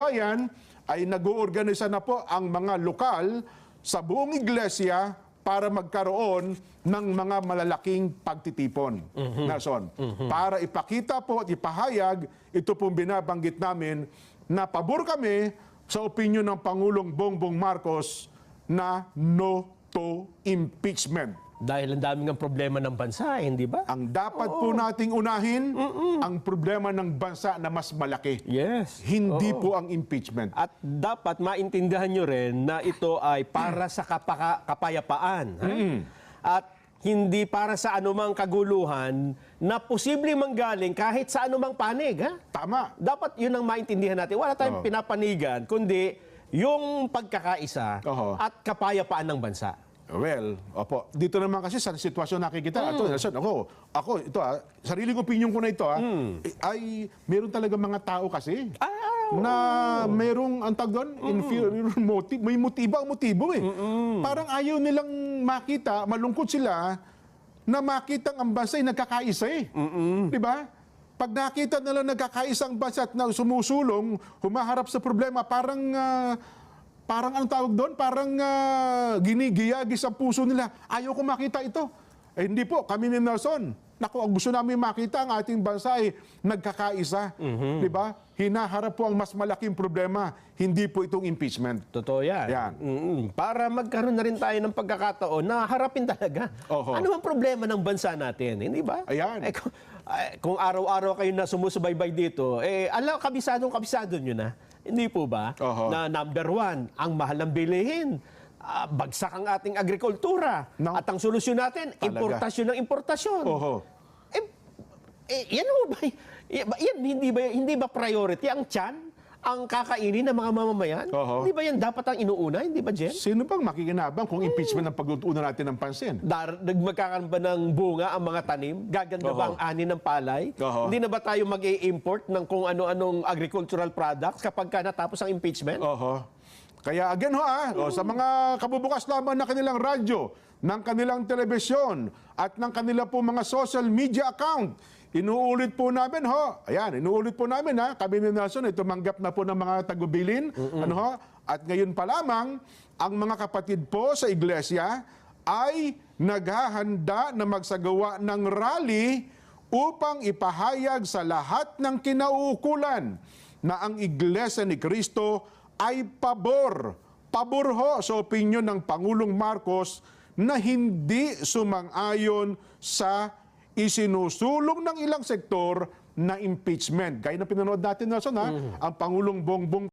Bayan ay nag-oorganisa na po ang mga lokal sa buong iglesia para magkaroon ng mga malalaking pagtitipon. Nelson, para ipakita po at ipahayag, ito pong binabanggit namin na pabor kami sa opinyon ng Pangulong Bongbong Marcos na no to impeachment. Dahil ang daming ang problema ng bansa, hindi ba? Ang dapat po nating unahin, ang problema ng bansa na mas malaki. Yes. Hindi po ang impeachment. At dapat maintindihan nyo rin na ito ay para sa kapayapaan. At hindi para sa anumang kaguluhan na posibleng manggaling kahit sa anumang panig. Ha? Tama. Dapat yun ang maintindihan natin. Wala tayong pinapanigan, kundi yung pagkakaisa at kapayapaan ng bansa. Well, opo. Dito naman kasi sa sitwasyon nakikita, Nelson, ako, ito sariling opinion ko na ito ay meron talaga mga tao kasi na merong, ang tawag doon, inferior motive, may ibang motibo eh. Parang ayaw nilang makita, malungkot sila na makita ang bansa ay nagkakaisa eh. Di ba? Pag nakita nila nagkakaisang bansa at na sumusulong, humaharap sa problema, parang anong tawag doon? Parang ginigiyagis ang puso nila. Ayaw ko makita ito. Eh hindi po, kami ni Nelson. Naku, ang gusto namin makita ang ating bansa ay nagkakaisa. Di ba? Hinaharap po ang mas malaking problema. Hindi po itong impeachment. Totoo yan. Para magkaroon na rin tayo ng pagkakataon na harapin talaga. Ano ang problema ng bansa natin? Hindi ba? Ayan. Kung araw-araw kayo na sumusubaybay dito, kabisadong nyo na. Hindi po ba? Na number one, ang mahal ng bilihin. Bagsak ang ating agrikultura. At ang solusyon natin, importasyon ng importasyon. Yan ho ba? Yan, hindi ba priority ang tiyan? Ang kakainin ng mga mamamayan? Hindi ba yan dapat ang inuuna? Hindi ba, Jen? Sino bang makikinabang kung impeachment ang paglutunan natin ng pansin? Magkakaroon ba ng bunga ang mga tanim? Gaganda ba ang ani ng palay? Hindi na ba tayo mag-i-import ng kung ano-anong agricultural products kapag natapos ang impeachment? Kaya again sa mga kabubukas lamang na kanilang radyo, ng kanilang telebisyon, at ng kanila po mga social media account, inuulit po namin inuulit po namin kami ni Nelson ay tumanggap na po ng mga tagubilin, at ngayon pa lamang, ang mga kapatid po sa iglesia ay naghahanda na magsagawa ng rally upang ipahayag sa lahat ng kinauukulan na ang Iglesia ni Cristo ay pabor sa opinyon ng Pangulong Marcos na hindi sumang-ayon sa isinusulong ng ilang sektor na impeachment. Gaya na pinanood natin, Nelson, ang Pangulong Bongbong